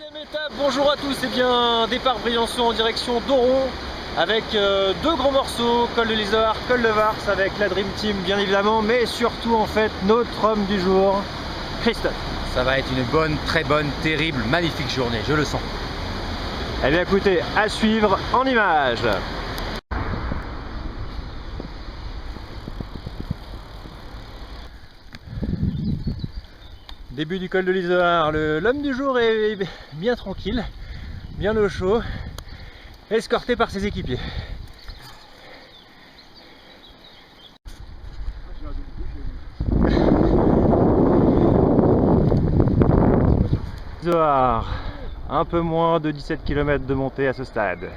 Deuxième étape, bonjour à tous, et bien départ Briançon en direction d'Oron avec deux gros morceaux, col de l'Isard, col de Vars avec la Dream Team bien évidemment, mais surtout en fait notre homme du jour, Christophe. Ça va être une bonne, très bonne, terrible, magnifique journée, je le sens. Eh bien écoutez, à suivre en images. Début du col de l'Isard, l'homme du jour est bien tranquille, bien au chaud, escorté par ses équipiers. L'Isard, un peu moins de 17 km de montée à ce stade.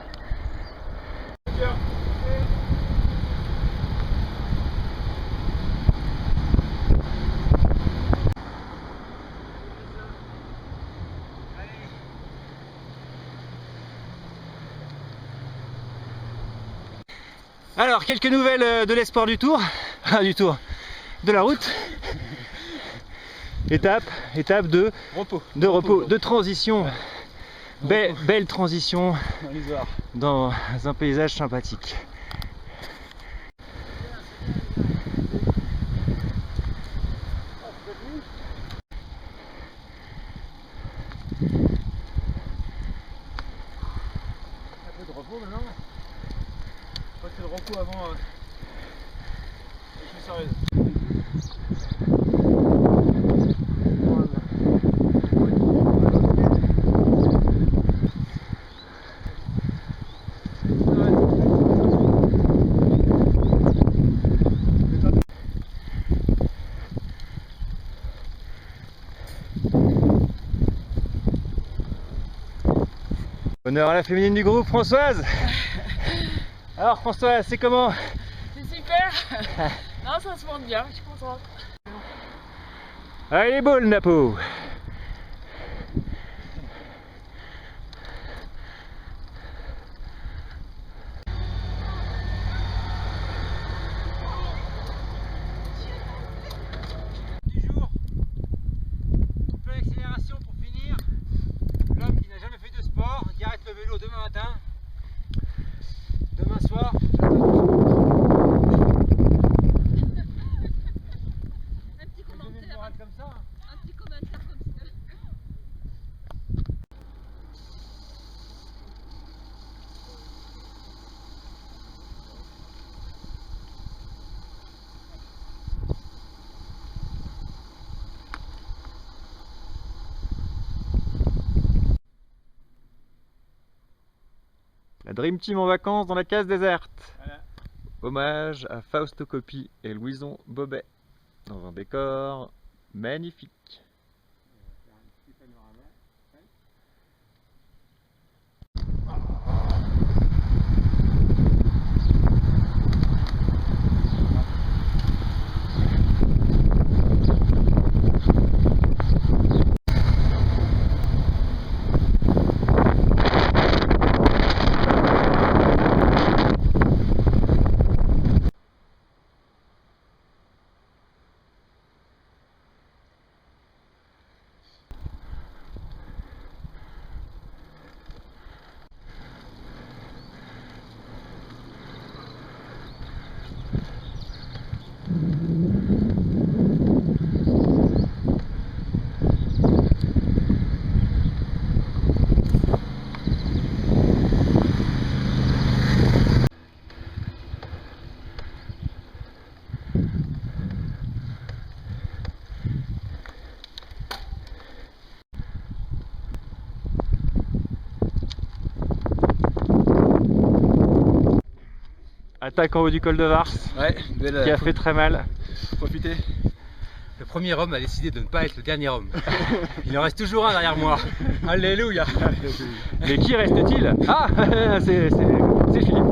Alors, quelques nouvelles de l'espoir du tour, de la route. Étape de repos, de transition. Belle transition dans un paysage sympathique. Un peu de repos maintenant. Je crois que c'est le repos avant. Je suis sérieuse. Honneur à la féminine du groupe, Françoise. Alors Françoise, c'est comment? C'est super. Non, ça se monte bien, je suis contente. Ah, il est beau le Napo. Du jour, un peu d'accélération pour finir. L'homme qui n'a jamais fait de sport, qui arrête le vélo demain matin. Demain soir, Un petit commentaire, comme ça. un petit commentaire comme ça. La Dream Team en vacances dans la case déserte. Voilà. Hommage à Fausto Coppi et Louison Bobet dans un décor magnifique. Attaque en haut du col de Vars, Ouais, qui a fait très mal. profiter. Le premier homme a décidé de ne pas être le dernier homme. Il en reste toujours un derrière moi. Alléluia. Mais qui reste-t-il? Ah, c'est Philippe.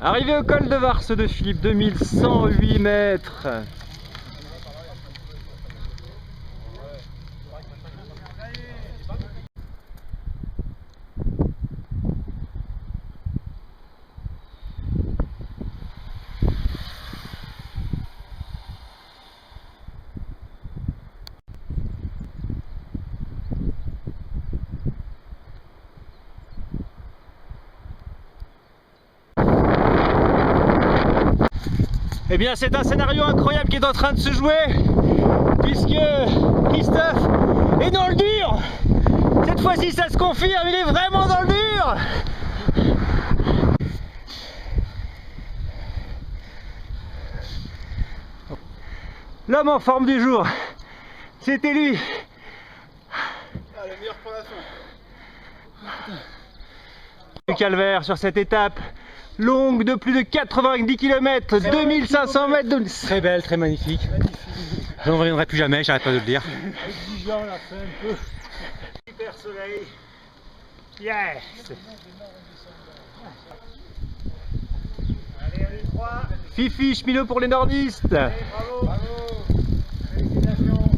Arrivé au col de Vars de Philippe, 2108 mètres. Eh bien c'est un scénario incroyable qui est en train de se jouer, puisque Christophe est dans le dur. Cette fois-ci ça se confirme, il est vraiment dans le dur. L'homme en forme du jour, c'était lui. Ah, le meilleur pour la fin. Du calvaire sur cette étape longue de plus de 90 km, 2500 mètres de... Très belle, très magnifique. Je n'en reviendrai plus jamais, j'arrête pas de le dire. Exigeant la fin un peu. Super soleil. Yes. Allez, allez, 3. Fifi, cheminot pour les nordistes. Allez, bravo. Bravo. Félicitations.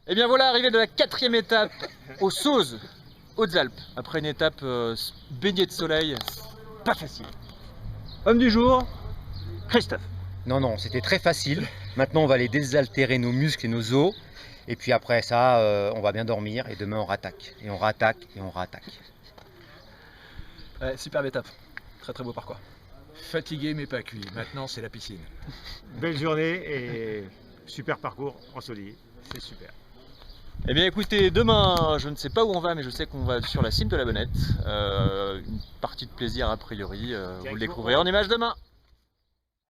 Et bien voilà, arrivé de la 4e étape aux Sauzes, Hautes-Alpes. Après une étape baignée de soleil, pas facile. Homme du jour, Christophe. Non, non, c'était très facile. Maintenant, on va aller désaltérer nos muscles et nos os. Et puis après ça, on va bien dormir. Et demain, on rattaque. Et on rattaque. Et on rattaque. Ouais, superbe étape. Très très beau parcours. Fatigué mais pas cuit. Maintenant, c'est la piscine. Belle journée et super parcours ensoleillé, c'est super. Eh bien écoutez, demain, je ne sais pas où on va, mais je sais qu'on va sur la cime de la Bonnette. Une partie de plaisir a priori, vous le découvrirez en images demain.